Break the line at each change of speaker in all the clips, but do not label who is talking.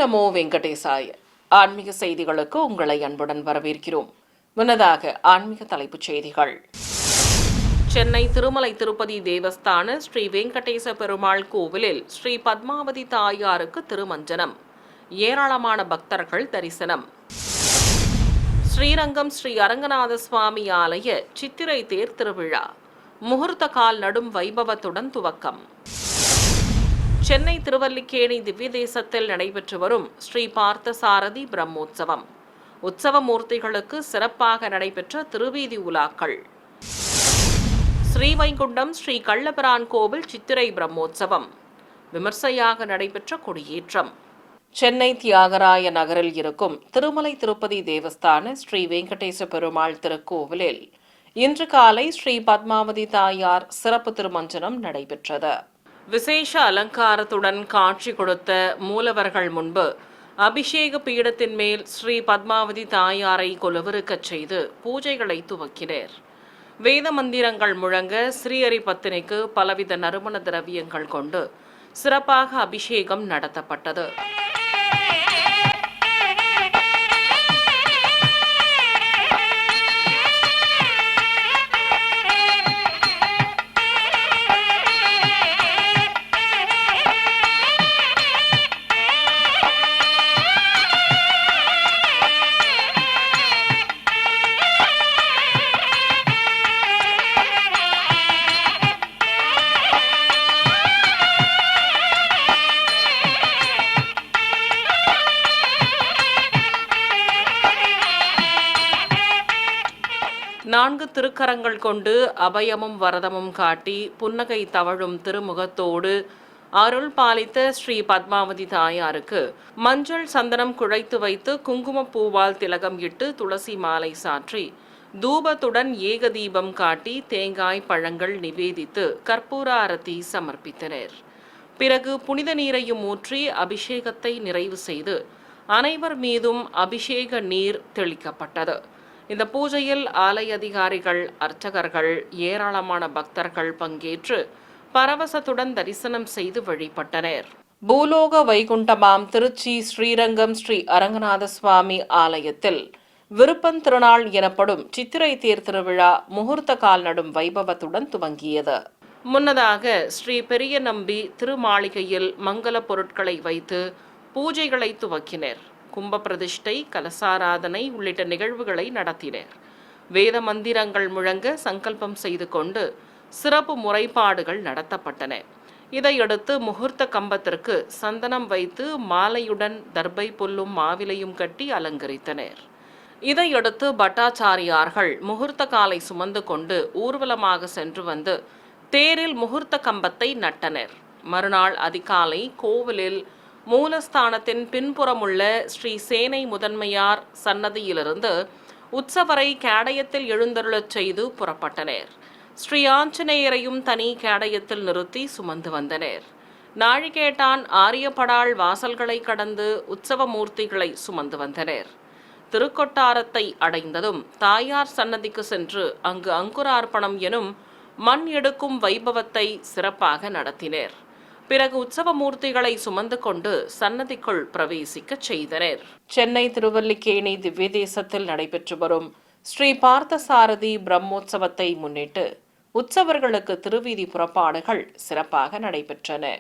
நமோ வெங்கடேசாய. ஆன்மீக செய்திகளுக்கு உங்களை அன்புடன் வரவேற்கிறோம். முன்னதாக ஆன்மீக தலைப்புச் செய்திகள். சென்னை திருமலை திருப்பதி தேவஸ்தான ஸ்ரீ வெங்கடேச பெருமாள் கோவிலில் ஸ்ரீ பத்மாவதி தாயாருக்கு திருமஞ்சனம். ஏராளமான பக்தர்கள் தரிசனம். ஸ்ரீரங்கம் ஸ்ரீ அரங்கநாத சுவாமி ஆலய சித்திரை தேர் திருவிழா முகூர்த்த கால் நடும் வைபவத்துடன் துவக்கம். சென்னை திருவல்லிக்கேணி திவ்ய தேசத்தில் நடைபெற்று வரும் ஸ்ரீ பார்த்த சாரதி பிரம்மோற்சவம். உற்சவ மூர்த்திகளுக்கு சிறப்பாக நடைபெற்ற திருவீதி உலாக்கள். ஸ்ரீவைகுண்டம் ஸ்ரீ கள்ளபிரான் கோவில் சித்திரை பிரம்மோற்சவம். விமர்சையாக நடைபெற்ற கொடியேற்றம். சென்னை தியாகராய நகரில் இருக்கும் திருமலை திருப்பதி தேவஸ்தான ஸ்ரீ வெங்கடேச பெருமாள் திருக்கோவிலில் இன்று காலை ஸ்ரீ பத்மாவதி தாயார் சிறப்பு திருமஞ்சனம் நடைபெற்றது. விசேஷ அலங்காரத்துடன் காட்சி கொடுத்த மூலவர்கள் முன்பு அபிஷேக பீடத்தின் மேல் ஸ்ரீ பத்மாவதி தாயாரை கொலுவிருக்கச் செய்து பூஜைகளை துவக்கினர். வேத மந்திரங்கள் முழங்க ஸ்ரீஹரி பத்தினிக்கு பலவித நறுமண திரவியங்கள் கொண்டு சிறப்பாக அபிஷேகம் நடத்தப்பட்டது. நான்கு திருக்கரங்கள் கொண்டு அபயமும் வரதமும் காட்டி புன்னகை தவழும் திருமுகத்தோடு அருள் பாலித்த ஸ்ரீ பத்மாவதி தாயாருக்கு மஞ்சள் சந்தனம் குழைத்து வைத்து குங்குமப்பூவால் திலகம் இட்டு துளசி மாலை சாற்றி தூபத்துடன் ஏக தீபம் காட்டி தேங்காய் பழங்கள் நிவேதித்து கற்பூர அரத்தி சமர்ப்பித்தனர். பிறகு புனித நீரையும் ஊற்றி அபிஷேகத்தை நிறைவு செய்து அனைவர் மீதும் அபிஷேக நீர் தெளிக்கப்பட்டது. இந்த பூஜையில் ஆலய அதிகாரிகள், அர்ச்சகர்கள், ஏராளமான பக்தர்கள் பங்கேற்று பரவசத்துடன் தரிசனம் செய்து வழிபட்டனர். பூலோக வைகுண்டமாம் திருச்சி ஸ்ரீரங்கம் ஸ்ரீ அரங்கநாத சுவாமி ஆலயத்தில் விருப்பன் திருநாள் எனப்படும் சித்திரை தேர் திருவிழா முகூர்த்த கால் நடும் வைபவத்துடன் துவங்கியது. முன்னதாக ஸ்ரீ பெரிய நம்பி திருமாளிகையில் மங்கள பொருட்களை வைத்து பூஜைகளை துவக்கினர். கும்ப பிரதிஷ்டை, கலசாராதனை உள்ளிட்ட நிகழ்வுகளை நடத்தினர். வேத மந்திரங்கள் முழங்க சங்கல்பம் செய்து கொண்டு சிறப்பு முறைப்பாடுகள் நடத்தப்பட்டன. இதையடுத்து முகூர்த்த கம்பத்திற்கு சந்தனம் வைத்து மாலையுடன் தர்பை புல்லும் மாவிலையும் கட்டி அலங்கரித்தனர். இதையடுத்து பட்டாச்சாரியார்கள் முகூர்த்த காலை சுமந்து கொண்டு ஊர்வலமாக சென்று வந்து தேரில் முகூர்த்த கம்பத்தை நட்டனர். மறுநாள் அதிகாலை கோவிலில் மூலஸ்தானத்தின் பின்புறமுள்ள ஸ்ரீ சேனை முதன்மையார் சன்னதியிலிருந்து உற்சவரை கேடயத்தில் எழுந்தருளச் செய்து புறப்பட்டனர். ஸ்ரீ ஆஞ்சநேயரையும் தனி கேடயத்தில் நிறுத்தி சுமந்து வந்தனர். நாழிகேட்டான் ஆரியப்படாள் வாசல்களை கடந்து உற்சவ மூர்த்திகளை சுமந்து வந்தனர். திருக்கொட்டாரத்தை அடைந்ததும் தாயார் சன்னதிக்கு சென்று அங்கு அங்குரார்ப்பணம் எனும் மண் எடுக்கும் வைபவத்தை சிறப்பாக நடத்தினர். பிறகு உற்சவ மூர்த்திகளை சுமந்து கொண்டு சன்னதிக்குள் பிரவேசிக்க செய்தனர். சென்னை திருவல்லிக்கேணி திவ்ய தேசத்தில் நடைபெற்று வரும் ஸ்ரீ பார்த்த சாரதி பிரம்மோற்சவத்தை முன்னிட்டு உற்சவர்களுக்கு திருவீதி புறப்பாடுகள் சிறப்பாக நடைபெற்றன.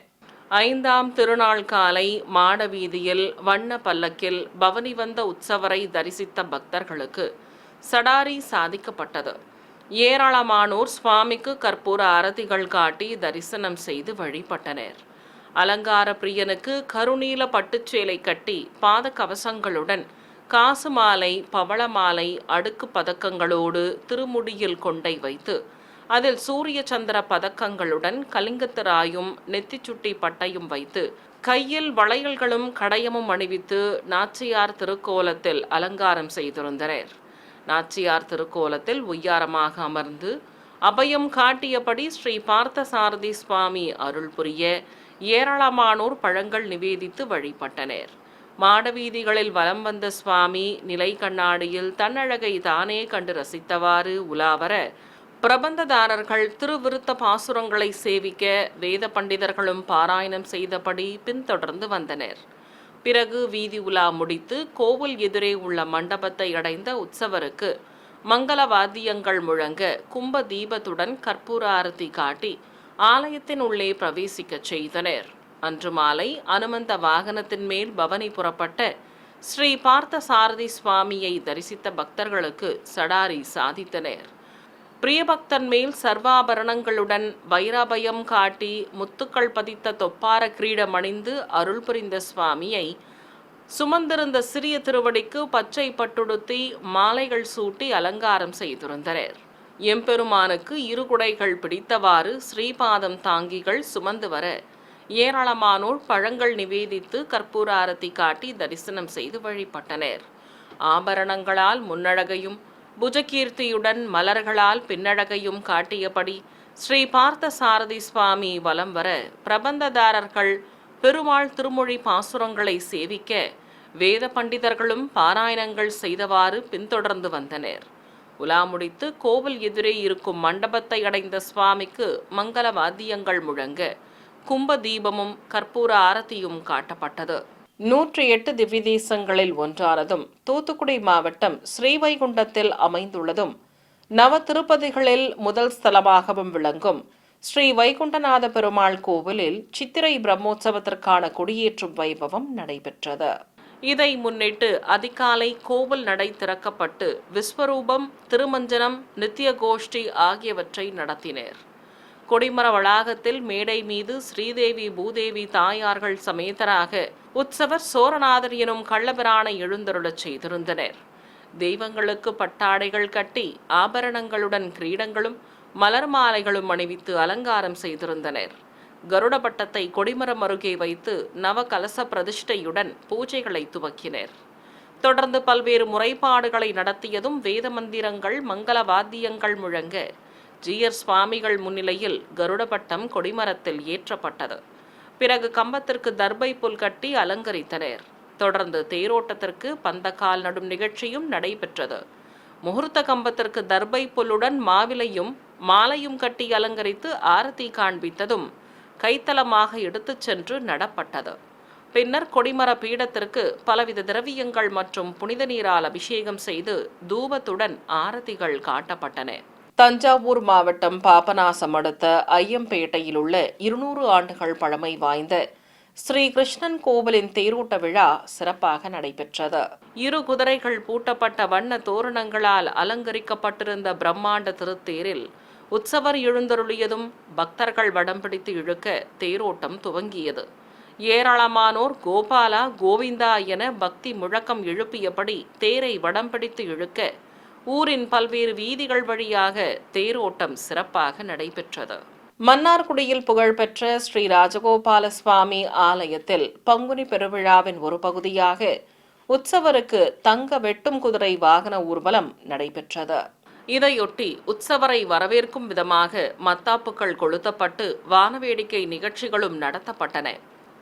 5ஆம் திருநாள் காலை மாட வீதியில் வண்ண பல்லக்கில் பவனி வந்த உற்சவரை தரிசித்த பக்தர்களுக்கு சடாரி சாதிக்கப்பட்டது. ஏராளமானோர் சுவாமிக்கு கற்பூர அரதிகள் காட்டி தரிசனம் செய்து வழிபட்டனர். அலங்கார பிரியனுக்கு கருநீல பட்டுச்சேலை கட்டி பாத கவசங்களுடன் காசு மாலை, பவள மாலை, அடுக்கு பதக்கங்களோடு திருமுடியில் கொண்டை வைத்து அதில் சூரிய சந்திர பதக்கங்களுடன் கலிங்கத்திராயும் நெத்திச்சுட்டி பட்டையும் வைத்து கையில் வளையல்களும் கடையமும் அணிவித்து நாச்சியார் திருக்கோலத்தில் அலங்காரம் செய்திருந்தனர். நாச்சியார் திருக்கோலத்தில் ஒய்யாரமாக அமர்ந்து அபயம் காட்டியபடி ஸ்ரீ பார்த்த சாரதி சுவாமி அருள் புரிய ஏராளமானோர் பழங்கள் நிவேதித்து வழிபட்டனர். மாடவீதிகளில் வலம் வந்த சுவாமி நிலை கண்ணாடியில் தன்னழகை தானே கண்டு ரசித்தவாறு உலாவர பிரபந்ததாரர்கள் திருவிருத்த பாசுரங்களை சேவிக்க வேத பண்டிதர்களும் பாராயணம் செய்தபடி பின்தொடர்ந்து வந்தனர். பிறகு வீதி உலா முடித்து கோவில் எதிரே உள்ள மண்டபத்தை அடைந்த உற்சவருக்கு மங்கள வாத்தியங்கள் முழங்க கும்ப தீபத்துடன் கற்பூர ஆரத்தி காட்டி ஆலயத்தின் உள்ளே பிரவேசிக்கச் செய்தனர். அன்று மாலை அனுமந்த வாகனத்தின் மேல் பவனி புறப்பட்ட ஸ்ரீ பார்த்த சாரதி சுவாமியை தரிசித்த பக்தர்களுக்கு சடாரி சாதித்தனர். பிரியபக்தன் மேல் சர்வாபரணங்களுடன் வைராபயம் காட்டி முத்துக்கள் பதித்த தொப்பார கிரீடம் அணிந்து அருள் புரிந்த சுவாமியை சுமந்திருந்த சிறிய திருவடிக்கு பச்சை பட்டுடுத்தி மாலைகள் சூட்டி அலங்காரம் செய்திருந்தனர். எம்பெருமானுக்கு இரு குடைகள் பிடித்தவாறு ஸ்ரீபாதம் தாங்கிகள் சுமந்து வர ஏராளமானோர் பழங்கள் நிவேதித்து கற்பூர ஆரத்தி காட்டி தரிசனம் செய்து வழிபட்டனர். ஆபரணங்களால் முன்னழகையும் புஜகீர்த்தியுடன் மலர்களால் பின்னழகையும் காட்டியபடி ஸ்ரீ பார்த்த சாரதி சுவாமி வலம் வர பிரபந்ததாரர்கள் பெருமாள் திருமொழி பாசுரங்களை சேவிக்க வேத பண்டிதர்களும் பாராயணங்கள் செய்தவாறு பின்தொடர்ந்து வந்தனர். உலா முடித்து கோவில் எதிரே இருக்கும் மண்டபத்தை அடைந்த சுவாமிக்கு மங்கள வாத்தியங்கள் முழங்க கும்ப தீபமும் கற்பூர ஆரத்தியும் காட்டப்பட்டது. 108 திவ்ய தேசங்களில் ஒன்றானதும் தூத்துக்குடி மாவட்டம் ஸ்ரீவைகுண்டத்தில் அமைந்துள்ளதும் நவ திருப்பதிகளில் முதல் ஸ்தலமாகவும் விளங்கும் ஸ்ரீ வைகுண்டநாத பெருமாள் கோவிலில் சித்திரை பிரம்மோற்சவத்திற்கான கொடியேற்றும் வைபவம் நடைபெற்றது. இதை முன்னிட்டு அதிகாலை கோவில் நடை திறக்கப்பட்டு விஸ்வரூபம், திருமஞ்சனம், நித்திய கோஷ்டி ஆகியவற்றை நடத்தினர். கொடிமர வளாகத்தில் மேடை மீது ஸ்ரீதேவி பூதேவி தாயார்கள் சமேதராக உற்சவர் சோரநாதர் எனும் கள்ளபிரானை எழுந்தருளச் செய்திருந்தனர். தெய்வங்களுக்கு பட்டாடைகள் கட்டி ஆபரணங்களுடன் கிரீடங்களும் மலர் மாலைகளும் அணிவித்து அலங்காரம் செய்திருந்தனர். கருட பட்டத்தை கொடிமரம் அருகே வைத்து நவ கலச பிரதிஷ்டையுடன் பூஜைகளை துவக்கினர். தொடர்ந்து பல்வேறு முறைப்பாடுகளை நடத்தியதும் வேத மந்திரங்கள், மங்கள வாத்தியங்கள் முழங்க ஜீயர் சுவாமிகள் முன்னிலையில் கருட பட்டம் கொடிமரத்தில் ஏற்றப்பட்டது. பிறகு கம்பத்திற்கு தர்பை புல் கட்டி அலங்கரித்தனர். தொடர்ந்து தேரோட்டத்திற்கு பந்தக்கால் நடும் நிகழ்ச்சியும் நடைபெற்றது. முகூர்த்த கம்பத்திற்கு தர்பை புல்லுடன் மாவிலையும் மாலையும் கட்டி அலங்கரித்து ஆரத்தி காண்பித்ததும் கைத்தலமாக எடுத்துச் சென்று நடப்பட்டது. பின்னர் கொடிமர பீடத்திற்கு பலவித திரவியங்கள் மற்றும் புனித நீரால் அபிஷேகம் செய்து தூபத்துடன் ஆரத்திகள் காட்டப்பட்டன. தஞ்சாவூர் மாவட்டம் பாபநாசம் அடுத்த ஐயம்பேட்டையில் உள்ள 200 ஆண்டுகள் பழமை வாய்ந்த ஸ்ரீ கிருஷ்ணன் கோவிலின் தேரோட்ட விழா சிறப்பாக நடைபெற்றது. 2 குதிரைகள் பூட்டப்பட்ட வண்ண தோரணங்களால் அலங்கரிக்கப்பட்டிருந்த பிரம்மாண்ட திருத்தேரில் உற்சவர் எழுந்தருளியதும் பக்தர்கள் வடம் பிடித்து இழுக்க தேரோட்டம் துவங்கியது. ஏராளமானோர் கோபாலா, கோவிந்தா என பக்தி முழக்கம் எழுப்பியபடி தேரை வடம் பிடித்து இழுக்க ஊரின் பல்வேறு வீதிகள் வழியாக தேரோட்டம் சிறப்பாக நடைபெற்றது. மன்னார்குடியில் புகழ்பெற்ற ஸ்ரீ ராஜகோபால சுவாமி ஆலயத்தில் பங்குனி பெருவிழாவின் ஒரு பகுதியாக உற்சவருக்கு தங்க வெட்டும் குதிரை வாகன ஊர்வலம் நடைபெற்றது. இதையொட்டி உற்சவரை வரவேற்கும் விதமாக மத்தாப்புகள் கொளுத்தப்பட்டு வானவேடிக்கை நிகழ்ச்சிகளும் நடத்தப்பட்டன.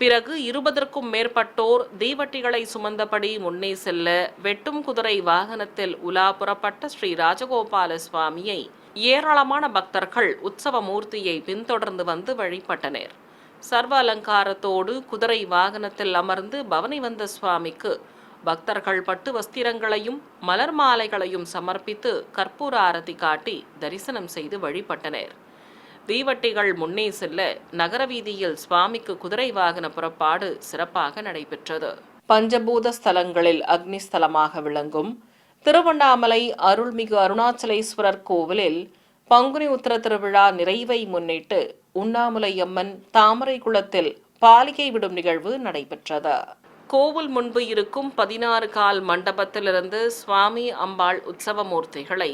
பிறகு 20க்கும் மேற்பட்டோர் தீவட்டிகளை சுமந்தபடி முன்னே செல்ல வெட்டும் குதிரை வாகனத்தில் உலா புறப்பட்ட ஸ்ரீ ராஜகோபால சுவாமியை ஏராளமான பக்தர்கள் உற்சவ மூர்த்தியை பின்தொடர்ந்து வந்து வழிபட்டனர். சர்வ அலங்காரத்தோடு குதிரை வாகனத்தில் அமர்ந்து பவனி வந்த சுவாமிக்கு பக்தர்கள் பட்டு வஸ்திரங்களையும் மலர் மாலைகளையும் சமர்ப்பித்து கற்பூர ஆரத்தி காட்டி தரிசனம் செய்து வழிபட்டனர். தீவட்டிகள் முன்னே செல்ல நகர வீதியில் சுவாமிக்கு குதிரை வாகன புறப்பாடு சிறப்பாக நடைபெற்றது. பஞ்சபூத ஸ்தலங்களில் அக்னி ஸ்தலமாக விளங்கும் திருவண்ணாமலை அருள்மிகு அருணாச்சலேஸ்வரர் கோவிலில் பங்குனி உத்திர திருவிழா நிறைவை முன்னிட்டு உண்ணாமுலை அம்மன் தாமரை குளத்தில் பாலிகை விடும் நிகழ்வு நடைபெற்றது. கோவில் முன்பு இருக்கும் 16 கால் மண்டபத்திலிருந்து சுவாமி அம்பாள் உற்சவமூர்த்திகளை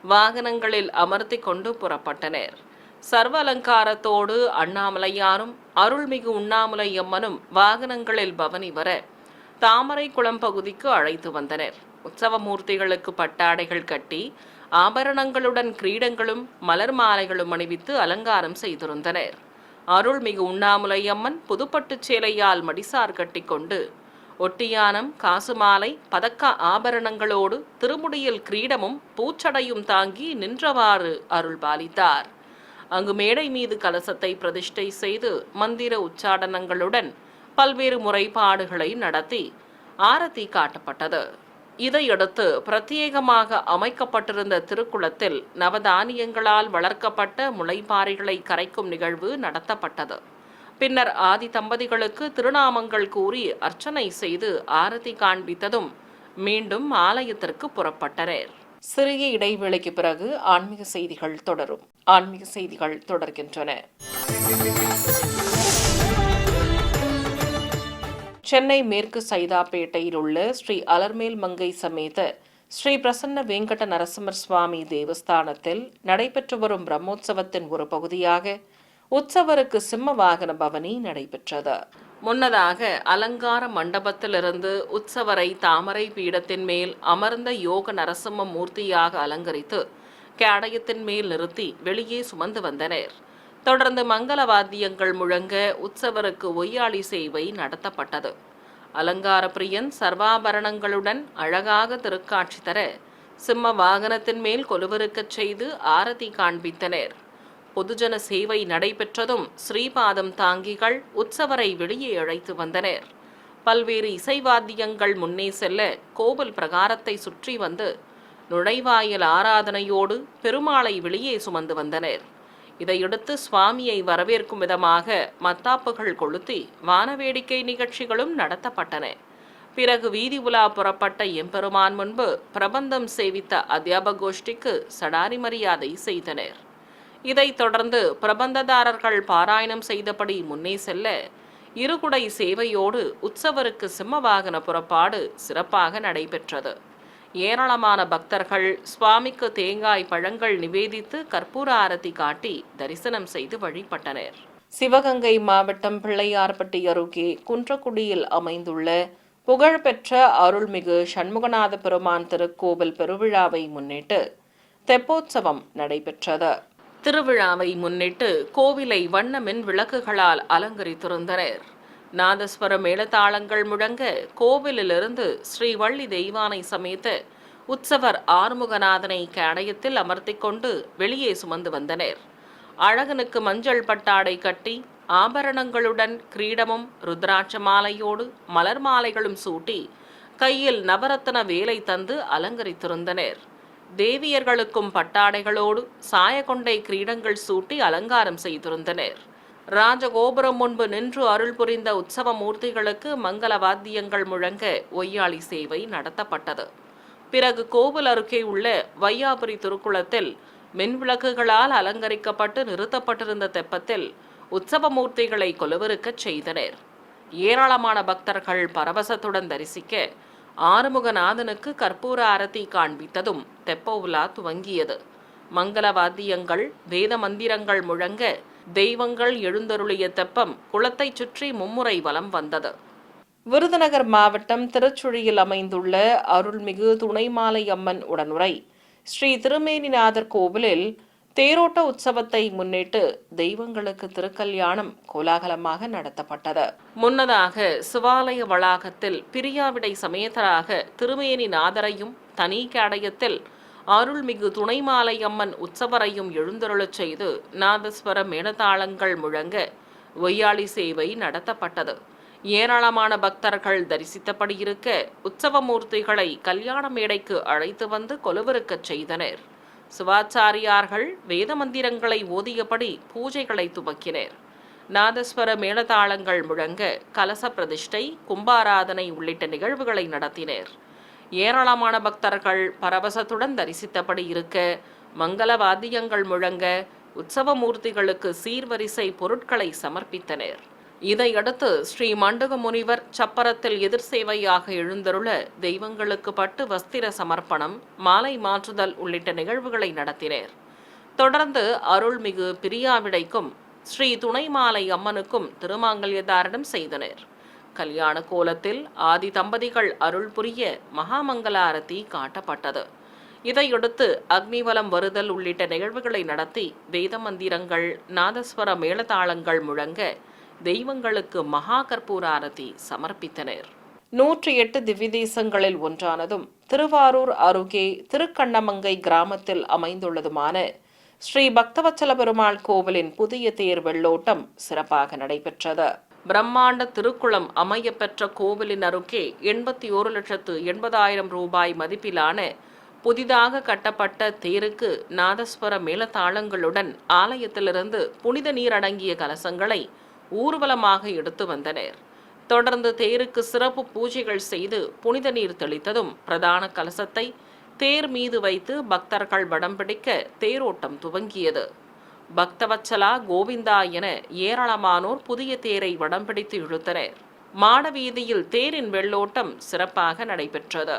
வாகனங்களில் அமர்த்தி கொண்டு புறப்பட்டனர். சர்வ அலங்காரத்தோடு அண்ணாமலையாரும் அருள்மிகு உண்ணாமுலை அம்மனும் வாகனங்களில் பவனி வர தாமரை குளம் பகுதிக்கு அழைத்து வந்தனர். உற்சவமூர்த்திகளுக்கு பட்டாடைகள் கட்டி ஆபரணங்களுடன் கிரீடங்களும் மலர் மாலைகளும் அணிவித்து அலங்காரம் செய்திருந்தனர். அருள்மிகு உண்ணாமுலை அம்மன் புதுப்பட்டுச் சேலையால் மடிசார் கட்டிக்கொண்டு ஒட்டியானம், காசுமாலை, பதக்க ஆபரணங்களோடு திருமுடியில் கிரீடமும் பூச்சடையும் தாங்கி நின்றவாறு அருள் பாலித்தார். அங்கு மேடை மீது கலசத்தை பிரதிஷ்டை செய்து மந்திர உச்சாடனங்களுடன் பல்வேறு முறைப்பாடுகளை நடத்தி ஆரத்தி காட்டப்பட்டது. இதையடுத்து பிரத்யேகமாக அமைக்கப்பட்டிருந்த திருக்குளத்தில் நவதானியங்களால் வளர்க்கப்பட்ட முளைப்பாறைகளை கரைக்கும் நிகழ்வு நடத்தப்பட்டது. பின்னர் ஆதி தம்பதிகளுக்கு திருநாமங்கள் கூறி அர்ச்சனை செய்து ஆரத்தி காண்பித்ததும் மீண்டும் ஆலயத்திற்கு புறப்பட்டனர். சிறிய இடைவேளைக்கு பிறகு ஆன்மீக செய்திகள் தொடரும். ஆன்மீக செய்திகள் தொடர்கின்றன. சென்னை மேற்கு சைதாப்பேட்டையில் உள்ள ஸ்ரீ அலர்மேல் மங்கை சமேத ஸ்ரீ பிரசன்ன வெங்கட நரசிம்மர் சுவாமி தேவஸ்தானத்தில் நடைபெற்று வரும் பிரம்மோற்சவத்தின் ஒரு பகுதியாக உற்சவருக்கு சிம்ம வாகன பவனி நடைபெற்றது. முன்னதாக அலங்கார மண்டபத்திலிருந்து உற்சவரை தாமரை பீடத்தின் மேல் அமர்ந்த யோக நரசிம்ம மூர்த்தியாக அலங்கரித்து கேடயத்தின் மேல் நிறுத்தி வெளியே சுமந்து வந்தனர். தொடர்ந்து மங்கள வாத்தியங்கள் முழங்க உற்சவருக்கு ஒய்யாளி சேவை நடத்தப்பட்டது. அலங்கார பிரியன் சர்வாபரணங்களுடன் அழகாக திருக்காட்சி தர சிம்ம வாகனத்தின் மேல் கொலுவிருக்கச் செய்து ஆரத்தி காண்பித்தனர். பொதுஜன சேவை நடைபெற்றதும் ஸ்ரீபாதம் தாங்கிகள் உற்சவரை வெளியே அழைத்து வந்தனர். பல்வேறு இசைவாத்தியங்கள் முன்னே செல்ல கோவில் பிரகாரத்தை சுற்றி வந்து நுழைவாயில் ஆராதனையோடு பெருமாளை வெளியே சுமந்து வந்தனர். இதையடுத்து சுவாமியை வரவேற்கும் விதமாக மத்தாப்புகள் கொளுத்தி வானவேடிக்கை நிகழ்ச்சிகளும் நடத்தப்பட்டன. பிறகு வீதி உலா புறப்பட்ட எம்பெருமான் முன்பு பிரபந்தம் சேவித்த அத்தியாபக கோஷ்டிக்கு சடாரி மரியாதை செய்தனர். இதைத் தொடர்ந்து பிரபந்ததாரர்கள் பாராயணம் செய்தபடி முன்னே செல்ல இருகுடை சேவையோடு உற்சவருக்கு சிம்ம வாகன புறப்பாடு சிறப்பாக நடைபெற்றது. ஏராளமான பக்தர்கள் சுவாமிக்கு தேங்காய் பழங்கள் நிவேதித்து கற்பூர ஆரத்தி காட்டி தரிசனம் செய்து வழிபட்டனர். சிவகங்கை மாவட்டம் பிள்ளையார்பட்டி அருகே குன்றக்குடியில் அமைந்துள்ள புகழ்பெற்ற அருள்மிகு சண்முகநாத பெருமான் திருக்கோவில் பெருவிழாவை முன்னிட்டு தெப்போற்சவம் நடைபெற்றது. திருவிழாவை முன்னிட்டு கோவிலை வண்ண மின் விளக்குகளால் அலங்கரித்திருந்தனர். நாதஸ்வர மேளதாளங்கள் முழங்க கோவிலிலிருந்து ஸ்ரீ வள்ளி தெய்வானை சமேத உற்சவர் ஆறுமுகநாதனை கேடயத்தில் அமர்த்தி கொண்டு வெளியே சுமந்து வந்தனர். அழகனுக்கு மஞ்சள் பட்டாடை கட்டி ஆபரணங்களுடன் கிரீடமும் ருத்ராட்ச மாலையோடு மலர் மாலைகளும் சூட்டி கையில் நவரத்ன வேலை தந்து அலங்கரித்திருந்தனர். தேவியர்களுக்கும் பட்டாடைகளோடு சாயக்கொண்டை கிரீடங்கள் சூட்டி அலங்காரம் செய்திருந்தனர். ராஜகோபுரம் முன்பு நின்று அருள் புரிந்த உற்சவ மூர்த்திகளுக்கு மங்கள வாத்தியங்கள் முழங்க ஒய்யாளி சேவை நடத்தப்பட்டது. பிறகு கோவில் அருகே உள்ள வையாபுரி திருக்குளத்தில் மின்விளக்குகளால் அலங்கரிக்கப்பட்டு நிறுத்தப்பட்டிருந்த தெப்பத்தில் உற்சவ மூர்த்திகளை கொலுவிருக்கச் செய்தனர். ஏராளமான பக்தர்கள் பரவசத்துடன் தரிசிக்க ஆறுமுகநாதனுக்கு கற்பூர ஆரத்தி காண்பித்ததும் தெப்ப உலா துவங்கியது. மங்கள வாத்தியங்கள் வேத மந்திரங்கள் முழங்க தெய்வங்கள் எழுந்தருளிய தெப்பம் குளத்தை சுற்றி மும்முறை வலம் வந்தது. விருதுநகர் மாவட்டம் திருச்சுழியில் அமைந்துள்ள அருள்மிகு துணைமாலை அம்மன் உடனுரை ஸ்ரீ திருமேனிநாதர் கோவிலில் தேரோட்ட உற்சவத்தை முன்னிட்டு தெய்வங்களுக்கு திருக்கல்யாணம் கோலாகலமாக நடத்தப்பட்டது. முன்னதாக சிவாலய வளாகத்தில் பிரியாவிடை சமேதராக திருமேனிநாதரையும் தனி கேடயத்தில் அருள்மிகு துணைமாலை அம்மன் உற்சவரையும் எழுந்தருளச் செய்து நாதஸ்வர மேளதாளங்கள் முழங்க ஒய்யாளி சேவை நடத்தப்பட்டது. ஏராளமான பக்தர்கள் தரிசித்தபடி இருக்க உற்சவமூர்த்திகளை கல்யாண மேடைக்கு அழைத்து வந்து கொலுவிருக்கச் செய்தனர். சிவாச்சாரியார்கள் வேத மந்திரங்களை ஓதியபடி பூஜைகளை துவக்கினர். நாதஸ்வர மேளதாளங்கள் முழங்க கலச பிரதிஷ்டை, கும்பாராதனை உள்ளிட்ட நிகழ்வுகளை நடத்தினர். ஏராளமான பக்தர்கள் பரவசத்துடன் தரிசித்தபடி இருக்க மங்கள வாத்தியங்கள் முழங்க உற்சவ மூர்த்திகளுக்கு சீர்வரிசை பொருட்களை சமர்ப்பித்தனர். இதையடுத்து ஸ்ரீ மண்டக முனிவர் சப்பரத்தில் எதிர் சேவையாக எழுந்தருள தெய்வங்களுக்கு பட்டு வஸ்திர சமர்ப்பணம், மாலை மாற்றுதல் உள்ளிட்ட நிகழ்வுகளை நடத்தினர். தொடர்ந்து அருள்மிகு பிரியாவிடைக்கும் ஸ்ரீ துணைமாலை அம்மனுக்கும் திருமாங்கல்ய தாரணம் செய்தனர். கல்யாண கோலத்தில் ஆதி தம்பதிகள் அருள் புரிய மகாமங்கல ஆரத்தி காட்டப்பட்டது. இதையடுத்து அக்னிவலம் வருதல் உள்ளிட்ட நிகழ்வுகளை நடத்தி வேத மந்திரங்கள், நாதஸ்வர மேளதாளங்கள் முழங்க தெய்வங்களுக்கு மகா கற்பூர ஆரத்தி சமர்ப்பித்தனர். 108 திவ்ய தேசங்களில் ஒன்றானதும் திருவாரூர் அருகே திருக்கண்ணமங்கை கிராமத்தில் அமைந்துள்ளதுமான ஸ்ரீ பக்தவத்சல பெருமாள் கோவிலின் புதிய தேர் வெள்ளோட்டம் சிறப்பாக நடைபெற்றது. பிரம்மாண்ட திருக்குளம் அமையப்பெற்ற கோவிலின் அருகே 81,80,000 ரூபாய் மதிப்பிலான புதிதாக கட்டப்பட்ட தேருக்கு நாதஸ்வர மேளதாளங்களுடன் ஆலயத்திலிருந்து புனித நீர் அடங்கிய கலசங்களை ஊர்வலமாக எடுத்து வந்தனர். தொடர்ந்து தேருக்கு சிறப்பு பூஜைகள் செய்து புனித நீர் தெளித்ததும் பிரதான கலசத்தை தேர் மீது வைத்து பக்தர்கள் வடம் பிடிக்க தேரோட்டம் துவங்கியது. பக்தவச்சலா, கோவிந்தா என ஏராளமானோர் புதிய தேரை வடம் பிடித்து இழுத்தனர். மாடவீதியில் தேரின் வெள்ளோட்டம் சிறப்பாக நடைபெற்றது.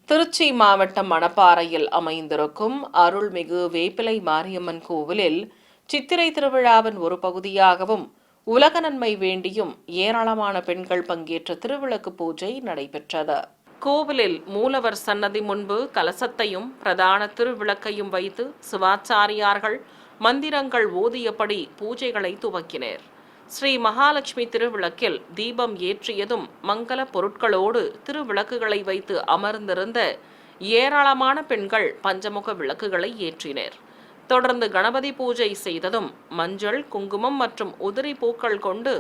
திருச்சி மாவட்டம் மணப்பாறையில் அமைந்திருக்கும் அருள்மிகு வேப்பிலை மாரியம்மன் கோவிலில் சித்திரை திருவிழாவின் ஒரு பகுதியாகவும் உலக நன்மை வேண்டியும் ஏராளமான பெண்கள் பங்கேற்ற திருவிளக்கு பூஜை நடைபெற்றது. கோவிலில் மூலவர் சன்னதி முன்பு கலசத்தையும் பிரதான திருவிளக்கையும் வைத்து சிவாச்சாரியார்கள் மந்திரங்கள் ஓதியபடி பூஜைகளை துவக்கினர். ஸ்ரீ மகாலட்சுமி திருவிளக்கில் தீபம் ஏற்றியதும் மங்கள பொருட்களோடு திருவிளக்குகளை வைத்து அமர்ந்திருந்த ஏராளமான பெண்கள் பஞ்சமுக விளக்குகளை ஏற்றினர். தொடர்ந்து கணபதி பூஜை செய்ததும் மஞ்சள், குங்குமம் மற்றும் உதிரி பூக்கள் கொண்டு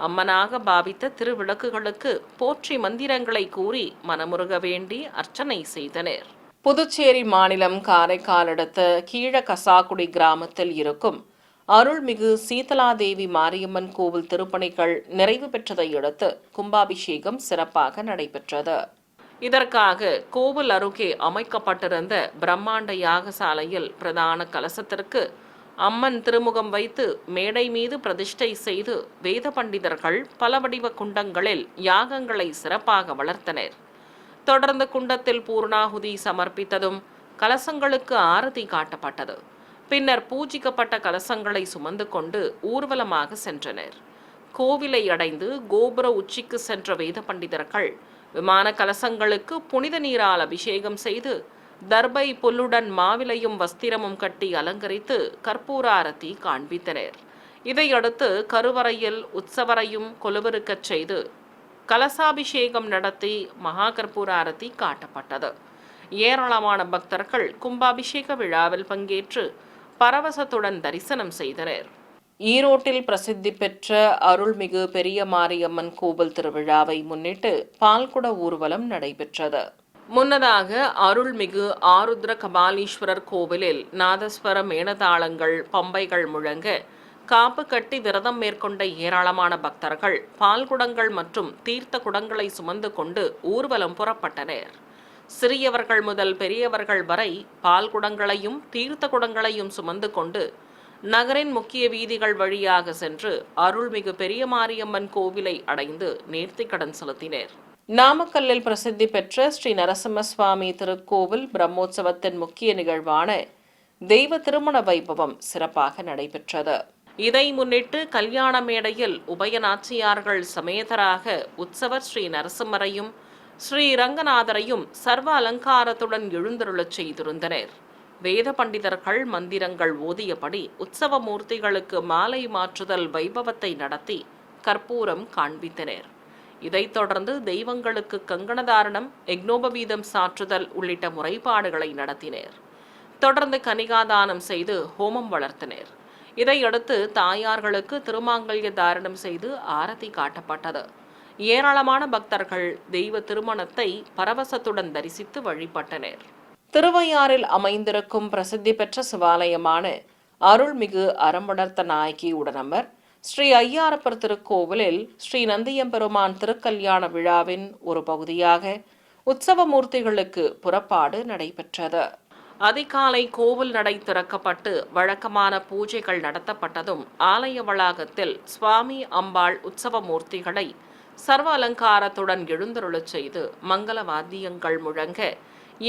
அம்மனாக பாவித்த திருவிளக்குகளுக்கு போற்றி மந்திரங்களை கூறி மனமுருக வேண்டி அர்ச்சனை செய்தனர். புதுச்சேரி மாநிலம் காரைக்கால் அடுத்த கீழகசாக்குடி கிராமத்தில் இருக்கும் அருள்மிகு சீதலாதேவி மாரியம்மன் கோவில் திருப்பணிகள் நிறைவு பெற்றதை அடுத்து கும்பாபிஷேகம் சிறப்பாக நடைபெற்றது. இதற்காக கோவில் அருகே அமைக்கப்பட்டிருந்த பிரம்மாண்ட யாகசாலையில் பிரதான கலசத்திற்கு அம்மன் திருமுகம் வைத்து மேடை மீது பிரதிஷ்டை செய்து வேத பண்டிதர்கள் பல வடிவ குண்டங்களில் யாகங்களை சிறப்பாக வளர்த்தனர். தொடர்ந்து குண்டத்தில் பூர்ணாகுதி சமர்ப்பித்ததும் கலசங்களுக்கு ஆரத்தி காட்டப்பட்டது. பின்னர் பூஜிக்கப்பட்ட கலசங்களை சுமந்து கொண்டு ஊர்வலமாக சென்றனர். கோவிலை அடைந்து கோபுர உச்சிக்கு சென்ற வேத பண்டிதர்கள் விமான கலசங்களுக்கு புனித நீரால் அபிஷேகம் செய்து தர்பை புல்லுடன் மாவிலையும் வஸ்திரமும் கட்டி அலங்கரித்து கற்பூர ஆரத்தி காண்பித்தனர். இதையடுத்து கருவறையில் உற்சவரையும் கொலுவிருக்கச் செய்து கலசாபிஷேகம் நடத்தி மகா கற்பூர ஆரத்தி காட்டப்பட்டது. ஏராளமான பக்தர்கள் கும்பாபிஷேக விழாவில் பங்கேற்று பரவசத்துடன் தரிசனம் செய்தனர். ஈரோட்டில் பிரசித்தி பெற்ற அருள்மிகு பெரிய மாரியம்மன் கோவில் திருவிழாவை முன்னிட்டு பால்குட ஊர்வலம் நடைபெற்றது. முன்னதாக அருள்மிகு ஆருத்ர கபாலீஸ்வரர் கோவிலில் நாதஸ்வர மேளதாளங்கள், பம்பைகள் முழங்க காப்பு கட்டி விரதம் மேற்கொண்ட ஏராளமான பக்தர்கள் பால்குடங்கள் மற்றும் தீர்த்த குடங்களை சுமந்து கொண்டு ஊர்வலம் புறப்பட்டனர். சிறியவர்கள் முதல் பெரியவர்கள் வரை பால்குடங்களையும் தீர்த்த குடங்களையும் சுமந்து கொண்டு நகரின் முக்கிய வீதிகள் வழியாக சென்று அருள்மிகு பெரிய மாரியம்மன் கோவிலை அடைந்து நேர்த்திக்கடன் செலுத்தினர். நாமக்கல்லில் பிரசித்தி பெற்ற ஸ்ரீ நரசிம்ம சுவாமி திருக்கோவில் பிரம்மோற்சவத்தின் முக்கிய நிகழ்வான தெய்வ திருமண வைபவம் சிறப்பாக நடைபெற்றது. இதை முன்னிட்டு கல்யாண மேடையில் உபயநாச்சியார்கள் சமேதராக உற்சவர் ஸ்ரீ நரசிம்மரையும் ஸ்ரீ ரங்கநாதரையும் சர்வ அலங்காரத்துடன் எழுந்தருளச் செய்திருந்தனர். வேத பண்டிதர்கள் மந்திரங்கள் ஓதியபடி உற்சவ மூர்த்திகளுக்கு மாலை மாற்றுதல் வைபவத்தை நடத்தி கற்பூரம் காண்பித்தனர். இதைத் தொடர்ந்து தெய்வங்களுக்கு கங்கணதாரணம், யக்னோபவீதம் சாற்றுதல் உள்ளிட்ட முறைப்பாடுகளை நடத்தினர். தொடர்ந்து கனிகாதானம் செய்து ஹோமம் வளர்த்தனர். இதையடுத்து தாயார்களுக்கு திருமாங்கல்ய தாரணம் செய்து ஆரத்தி காட்டப்பட்டது. ஏராளமான பக்தர்கள் தெய்வ திருமணத்தை பரவசத்துடன் தரிசித்து வழிபட்டனர். திருவையாறில் அமைந்திருக்கும் பிரசித்தி பெற்ற சிவாலயமான அருள்மிகு அறம்படர்த்த நாயகி உடனமர் ஸ்ரீ ஐயாரப்பர் திருக்கோவிலில் ஸ்ரீ நந்தியம்பெருமான் திருக்கல்யாண விழாவின் ஒரு பகுதியாக உற்சவ மூர்த்திகளுக்கு புறப்பாடு நடைபெற்றது. அதிகாலை கோவில் நடை திறக்கப்பட்டு வழக்கமான பூஜைகள் நடத்தப்பட்டதும் ஆலய வளாகத்தில் சுவாமி அம்பாள் உற்சவ மூர்த்திகளை சர்வ அலங்காரத்துடன் எழுந்தருளச் செய்து மங்கள வாத்தியங்கள் முழங்க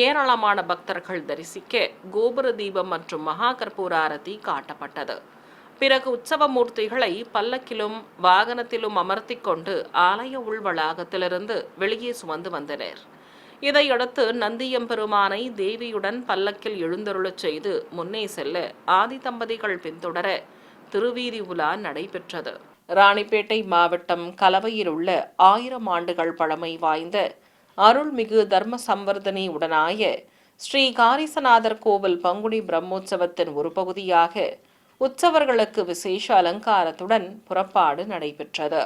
ஏராளமான பக்தர்கள் தரிசிக்க கோபுர தீபம் மற்றும் மகா கற்பூர ஆரத்தி காட்டப்பட்டது. பிறகு உற்சவ மூர்த்திகளை பல்லக்கிலும் வாகனத்திலும் அமர்த்தி கொண்டு ஆலய உள் வளாகத்திலிருந்து வெளியே சுமந்து வந்தனர். இதையடுத்து நந்தியம்பெருமானை தேவியுடன் பல்லக்கில் எழுந்தருளச் செய்து முன்னே செல்ல ஆதி தம்பதிகள் பின்தொடர திருவீதி உலா நடைபெற்றது. ராணிப்பேட்டை மாவட்டம் கலவையில் உள்ள 1000 ஆண்டுகள் பழமை வாய்ந்த அருள்மிகு தர்ம சம்வர்தனி உடனாய ஸ்ரீ காரிசநாதர் கோவில் பங்குனி பிரம்மோற்சவத்தின் ஒரு பகுதியாக உற்சவர்களுக்கு விசேஷ அலங்காரத்துடன் புறப்பாடு நடைபெற்றது.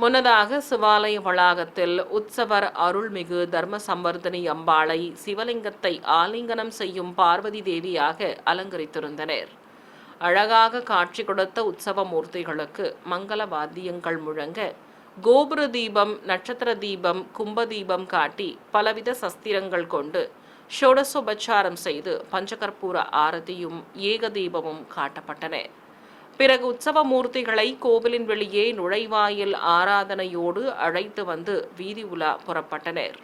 முன்னதாக சிவாலய வளாகத்தில் உற்சவர் அருள்மிகு தர்ம சம்வர்தனி அம்பாளை சிவலிங்கத்தை ஆலிங்கனம் செய்யும் பார்வதி தேவியாக அலங்கரித்திருந்தனர். அழகாக காட்சி கொடுத்த உற்சவ மூர்த்திகளுக்கு மங்கள வாத்தியங்கள் முழங்க கோபுர தீபம், நட்சத்திர தீபம், கும்ப தீபம் காட்டி பலவித சஸ்திரங்கள் கொண்டு ஷோடசோபச்சாரம் செய்து பஞ்சகற்பூர ஆரதியும் ஏக தீபமும் காட்டப்பட்டன. பிறகு உற்சவ மூர்த்திகளை கோவிலின் வெளியே நுழைவாயில் ஆராதனையோடு அழைத்து வந்து வீதி உலா புறப்பட்டனர்.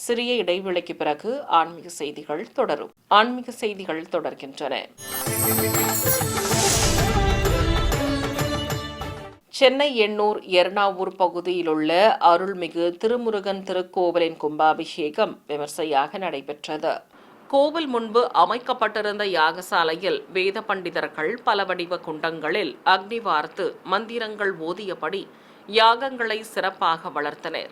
சிறிய இடைவெளிக்கு பிறகு ஆன்மீக செய்திகள் தொடரும். ஆன்மீக செய்திகள் தொடர்கின்றன. சென்னை எண்ணூர் எர்ணாவூர் பகுதியில் உள்ள அருள்மிகு திருமுருகன் திருக்கோவிலின் கும்பாபிஷேகம் விமர்சையாக நடைபெற்றது. கோவில் முன்பு அமைக்கப்பட்டிருந்த யாகசாலையில் வேத பண்டிதர்கள் பல வடிவ குண்டங்களில் அக்னி வார்த்து மந்திரங்கள் ஓதியபடி யாகங்களை சிறப்பாக வளர்த்தனர்.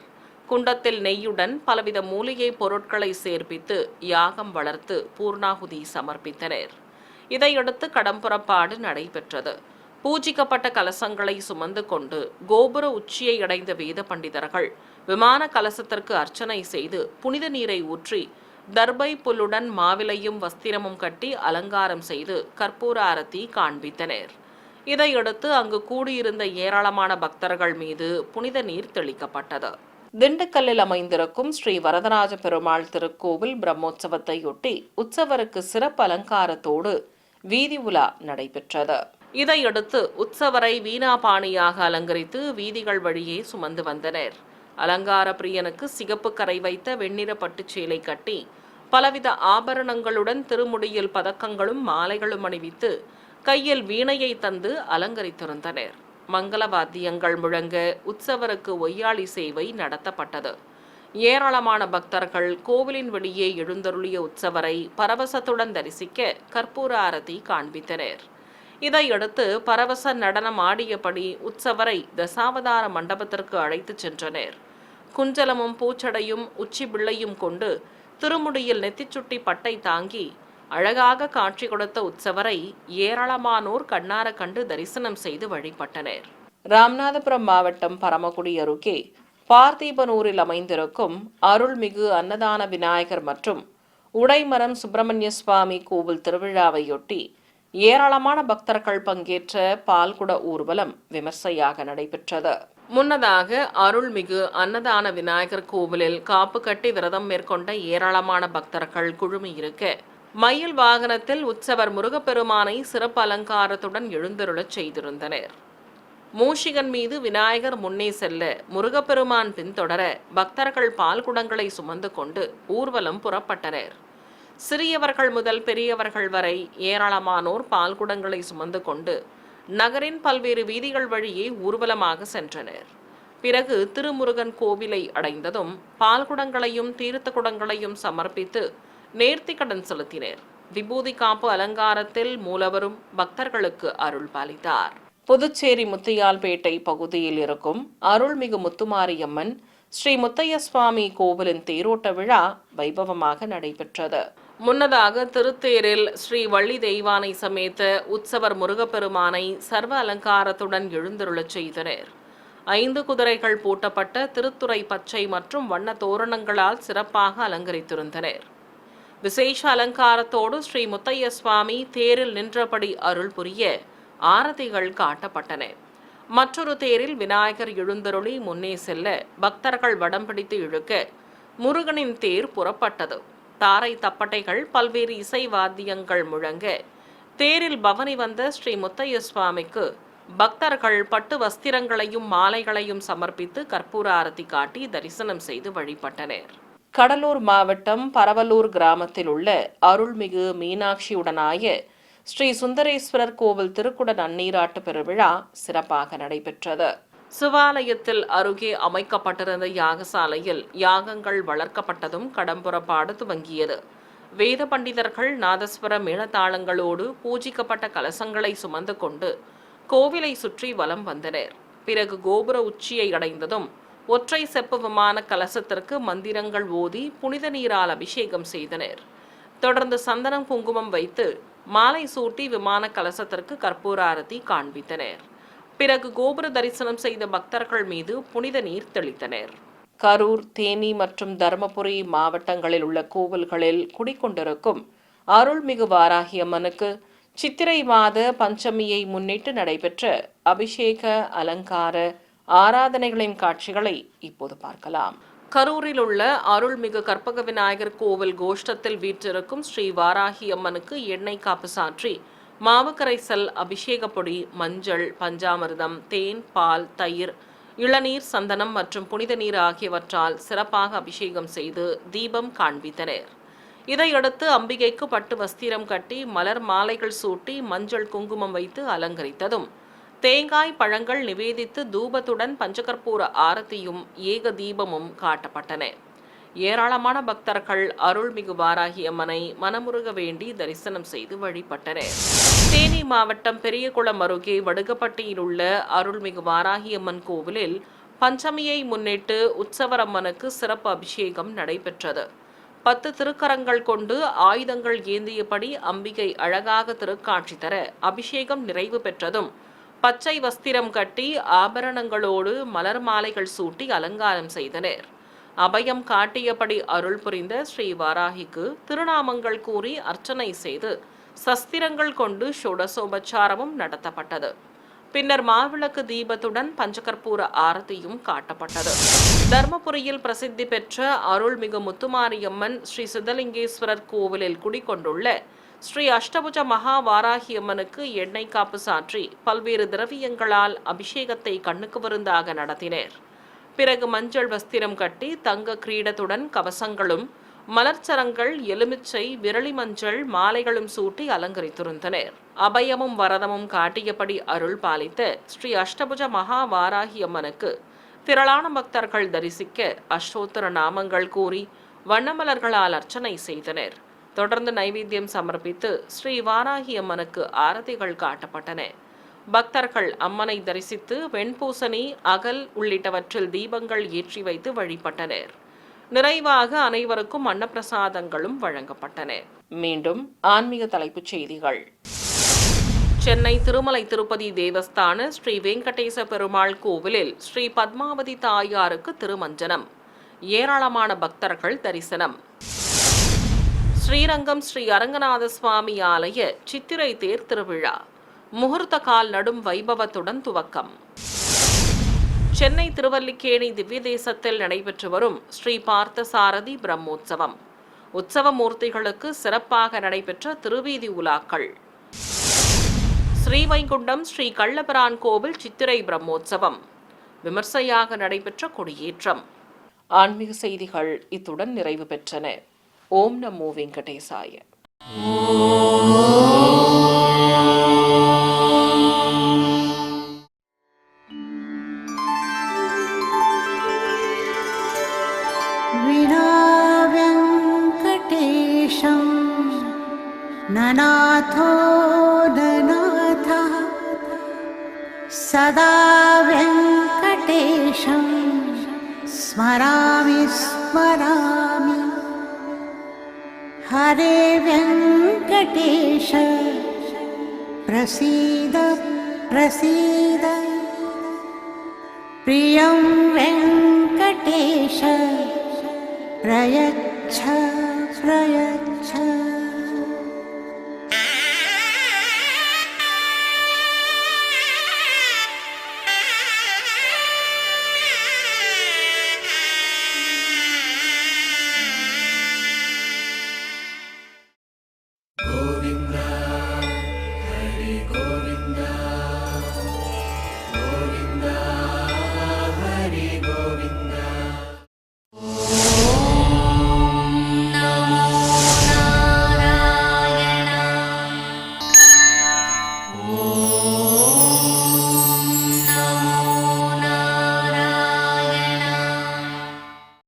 குண்டத்தில் நெய்யுடன் பலவித மூலிகை பொருட்களை சேர்ப்பித்து யாகம் வளர்த்து பூர்ணாகுதி சமர்ப்பித்தனர். இதையடுத்து கடம்புறப்பாடு நடைபெற்றது. பூஜிக்கப்பட்ட கலசங்களை சுமந்து கொண்டு கோபுர உச்சியை அடைந்த வேத பண்டிதர்கள் விமான கலசத்திற்கு அர்ச்சனை செய்து புனித நீரை ஊற்றி தர்பை புல்லுடன் மாவிலையும் வஸ்திரமும் கட்டி அலங்காரம் செய்து கற்பூர ஆரத்தி காண்பித்தனர். இதையடுத்து அங்கு கூடியிருந்த ஏராளமான பக்தர்கள் மீது புனித நீர் தெளிக்கப்பட்டது. திண்டுக்கல்லில் அமைந்திருக்கும் ஸ்ரீ வரதராஜ பெருமாள் திருக்கோவில் பிரம்மோற்சவத்தையொட்டி உற்சவருக்கு சிறப்பு அலங்காரத்தோடு வீதி உலா நடைபெற்றது. இதையடுத்து உற்சவரை வீணாபாணியாக அலங்கரித்து வீதிகள் வழியே சுமந்து வந்தனர். அலங்கார பிரியனுக்கு சிகப்பு கரை வைத்த வெண்ணிற பட்டுச்சேலை கட்டி பலவித ஆபரணங்களுடன் திருமுடியில் பதக்கங்களும் மாலைகளும் அணிவித்து கையில் வீணையை தந்து அலங்கரித்திருந்தனர். மங்கள வாத்தியங்கள் முழங்க உற்சவருக்கு ஒய்யாளி சேவை நடத்தப்பட்டது. ஏராளமான பக்தர்கள் கோவிலின் வெளியே எழுந்தருளிய உற்சவரை பரவசத்துடன் தரிசிக்க கற்பூர ஆரத்தி காண்பித்தனர். இதையடுத்து பரவச நடனம் ஆடியபடி உற்சவரை தசாவதார மண்டபத்திற்கு அழைத்துச் சென்றனர். குஞ்சலமும் பூச்சடையும் உச்சி பிள்ளையும் கொண்டு திருமுடியில் நெத்திச்சுட்டி பட்டை தாங்கி அழகாக காட்சி கொடுத்த உற்சவரை ஏராளமானோர் கண்ணார கண்டு தரிசனம் செய்து வழிபட்டனர். ராமநாதபுரம் மாவட்டம் பரமக்குடி அருகே பார்த்திபனூரில் அமைந்திருக்கும் அருள்மிகு அன்னதான விநாயகர் மற்றும் உடைமரம் சுப்பிரமணிய சுவாமி கோவில் திருவிழாவையொட்டி ஏராளமான பக்தர்கள் பங்கேற்ற பால்குட ஊர்வலம் விமர்சையாக நடைபெற்றது. முன்னதாக அருள்மிகு அன்னதான விநாயகர் கோவிலில் காப்பு கட்டி விரதம் மேற்கொண்ட ஏராளமான பக்தர்கள் குழுமியிருக்க மயில் வாகனத்தில் உற்சவர் முருகப்பெருமானை சிறப்பு அலங்காரத்துடன் எழுந்தருளச் செய்திருந்தனர். மூஷிகன் மீது விநாயகர் முன்னே செல்ல முருகப்பெருமான் பின்தொடர பக்தர்கள் பால்குடங்களை சுமந்து கொண்டு ஊர்வலம் புறப்பட்டனர். சிறியவர்கள் முதல் பெரியவர்கள் வரை ஏராளமானோர் பால்குடங்களை சுமந்து கொண்டு நகரின் பல்வேறு வீதிகள் வழியே ஊர்வலமாக சென்றனர். பிறகு திருமுருகன் கோவிலை அடைந்ததும் பால்குடங்களையும் தீர்த்த குடங்களையும் சமர்ப்பித்து நேர்த்திக்கடன் செலுத்தினர். விபூதி காப்பு அலங்காரத்தில் மூலவரும் பக்தர்களுக்கு அருள் பாலித்தார். புதுச்சேரி முத்தியால்பேட்டை பகுதியில் இருக்கும் அருள்மிகு முத்துமாரியம்மன் ஸ்ரீ முத்தைய சுவாமி கோவிலின் தேரோட்ட விழா வைபவமாக நடைபெற்றது. முன்னதாக திருத்தேரில் ஸ்ரீ வள்ளி தெய்வானை சமேத உற்சவர் முருகப்பெருமானை சர்வ அலங்காரத்துடன் எழுந்தருளச் செய்தனர். 5 குதிரைகள் பூட்டப்பட்ட திருத்துறை பச்சை மற்றும் வண்ண தோரணங்களால் சிறப்பாக அலங்கரித்திருந்தனர். விசேஷ அலங்காரத்தோடு ஸ்ரீ முத்தைய சுவாமி தேரில் நின்றபடி அருள் புரிய ஆரதிகள் காட்டப்பட்டன. மற்றொரு தேரில் விநாயகர் எழுந்தருளி முன்னே செல்ல பக்தர்கள் வடம் பிடித்து இழுக்க முருகனின் தேர் புறப்பட்டது. தாரை தப்பட்டைகள் பல்வேறு இசை வாத்தியங்கள் முழங்க தேரில் பவனி வந்த ஸ்ரீ முத்தைய சுவாமிக்கு பக்தர்கள் பட்டு வஸ்திரங்களையும் மாலைகளையும் சமர்ப்பித்து கற்பூர ஆரத்தி காட்டி தரிசனம் செய்து வழிபட்டனர். கடலூர் மாவட்டம் பரவலூர் கிராமத்தில் உள்ள அருள்மிகு மீனாட்சியுடனாய ஸ்ரீ சுந்தரேஸ்வரர் கோவில் திருக்குட நன்னீராட்டு பெருவிழா சிறப்பாக நடைபெற்றது. சிவாலயத்தில் அருகே அமைக்கப்பட்டிருந்த யாகசாலையில் யாகங்கள் வளர்க்கப்பட்டதும் கடம்புறப்பாடு துவங்கியது. வேத பண்டிதர்கள் நாதஸ்வர மேளதாளங்களோடு பூஜிக்கப்பட்ட கலசங்களை சுமந்து கொண்டு கோவிலை சுற்றி வலம் வந்தனர். பிறகு கோபுர உச்சியை அடைந்ததும் ஒற்றை செப்பு விமான கலசத்திற்கு மந்திரங்கள் ஓதி புனித நீரால் அபிஷேகம் செய்தனர். தொடர்ந்து சந்தனம் குங்குமம் வைத்து மாலை சூட்டி விமான கலசத்திற்கு கற்பூர ஆரத்தி காண்பித்தனர். பிறகு கோபுர தரிசனம் செய்த பக்தர்கள் மீது புனித நீர் தெளித்தனர். கரூர், தேனி மற்றும் தருமபுரி மாவட்டங்களில் உள்ள கோவில்களில் குடிக்கொண்டிருக்கும் அருள்மிகு வாராகி அம்மனுக்கு சித்திரை மாத பஞ்சமியை முன்னிட்டு நடைபெற்ற அபிஷேக, அலங்கார, ஆராதனைகளின் காட்சிகளை இப்போது பார்க்கலாம். கரூரில் உள்ள அருள்மிகு கற்பக விநாயகர் கோவில் கோஷ்டத்தில் வீற்றிருக்கும் ஸ்ரீ வாராகி அம்மனுக்கு எண்ணெய் காப்பு சாற்றி மாவு கரைசல், அபிஷேக பொடி, மஞ்சள், பஞ்சாமிர்தம், தேன், பால், தயிர், இளநீர், சந்தனம் மற்றும் புனித நீர் ஆகியவற்றால் சிறப்பாக அபிஷேகம் செய்து தீபம் காண்பித்தனர். இதையடுத்து அம்பிகைக்கு பட்டு வஸ்திரம் கட்டி மலர் மாலைகள் சூட்டி மஞ்சள் குங்குமம் வைத்து அலங்கரித்ததும் தேங்காய், பழங்கள் நிவேதித்து தூபத்துடன் பஞ்சகற்பூர ஆரத்தியும் ஏக தீபமும் காட்டப்பட்டன. ஏராளமான பக்தர்கள் அருள்மிகு வாராகி அம்மனை மனமுருக வேண்டி தரிசனம் செய்து வழிபட்டனர். தேனி மாவட்டம் பெரியகுளம் அருகே வடுகப்பட்டியில் உள்ள அருள்மிகு வாராகி அம்மன் கோவிலில் பஞ்சமியை முன்னிட்டு உற்சவரம்மனுக்கு சிறப்பு அபிஷேகம் நடைபெற்றது. 10 திருக்கரங்கள் கொண்டு ஆயுதங்கள் ஏந்தியபடி அம்பிகை அழகாக திருக்காட்சி தர அபிஷேகம் நிறைவு பெற்றதும் பச்சை வஸ்திரம் கட்டி ஆபரணங்களோடு மலர் மாலைகள் சூட்டி அலங்காரம் செய்தனர். அபயம் காட்டியபடி அருள் புரிந்த ஸ்ரீ வாராகிக்கு திருநாமங்கள் கூறி அர்ச்சனை செய்து சஸ்திரங்கள் கொண்டு ஷோடசோபச்சாரமும் நடத்தப்பட்டது. பின்னர் மாவிளக்கு தீபத்துடன் பஞ்சகற்பூர ஆரத்தியும் காட்டப்பட்டது. தர்மபுரியில் பிரசித்தி பெற்ற அருள்மிகு முத்துமாரியம்மன் ஸ்ரீ சித்தலிங்கேஸ்வரர் கோவிலில் குடிக்கொண்டுள்ள ஸ்ரீ அஷ்டபுஜ மகா வாராகி அம்மனுக்கு எண்ணெய் காப்பு சாற்றி பல்வேறு திரவியங்களால் அபிஷேகத்தை கண்ணுக்கு விருந்தாக நடத்தினர். பிறகு மஞ்சள் வஸ்திரம் கட்டி தங்க கிரீடத்துடன் கவசங்களும், மலர்ச்சரங்கள், எலுமிச்சை, விரலி மஞ்சள் மாலைகளும் சூட்டி அலங்கரித்திருந்தனர். அபயமும் வரதமும் காட்டியபடி அருள் பாலித்த ஸ்ரீ அஷ்டபுஜ மகா வாராகி அம்மனுக்கு திரளான பக்தர்கள் தரிசிக்க அஷ்டோத்தர நாமங்கள் கூறி வண்ணமலர்களால் அர்ச்சனை செய்தனர். தொடர்ந்து நைவேத்தியம் சமர்ப்பித்து ஸ்ரீ வாராகி அம்மனுக்கு ஆரத்திகள் காட்டப்பட்டன. பக்தர்கள் அம்மனை தரிசித்து வெண்பூசணி, அகல் உள்ளிட்டவற்றில் தீபங்கள் ஏற்றி வைத்து வழிபட்டனர். நிறைவாக அனைவருக்கும் அன்னப்பிரசாதங்களும் வழங்கப்பட்டன. மீண்டும் ஆன்மீக தலைப்புச் செய்திகள். சென்னை திருமலை திருப்பதி தேவஸ்தான ஸ்ரீ வெங்கடேச பெருமாள் கோவிலில் ஸ்ரீ பத்மாவதி தாயாருக்கு திருமஞ்சனம். ஏராளமான பக்தர்கள் தரிசனம். ஸ்ரீரங்கம் ஸ்ரீ அரங்கநாத சுவாமி ஆலய சித்திரை தேர் திருவிழா முகூர்த்த கால் நடும் வைபவத்துடன் துவக்கம். சென்னை திருவல்லிக்கேணி திவ்ய தேசத்தில் நடைபெற்று வரும் ஸ்ரீ பார்த்த சாரதி பிரம்மோற்சவம். உற்சவ மூர்த்திகளுக்கு சிறப்பாக நடைபெற்ற திருவீதி உலாக்கள். ஸ்ரீவைகுண்டம் ஸ்ரீ கள்ளபிரான் கோவில் சித்திரை பிரம்மோற்சவம். விமர்சையாக நடைபெற்ற கொடியேற்றம். ஆன்மீக செய்திகள் இத்துடன் நிறைவு பெற்றன. ஓம் நமோ வெங்கடேசாய.
ननाथो ननाथः सदा वेङ्कटेशं स्मरामि स्मरामि हरे वेङ्कटेश प्रसीद प्रसीद प्रियं वेङ्कटेश प्रयच्छ प्रयच्छ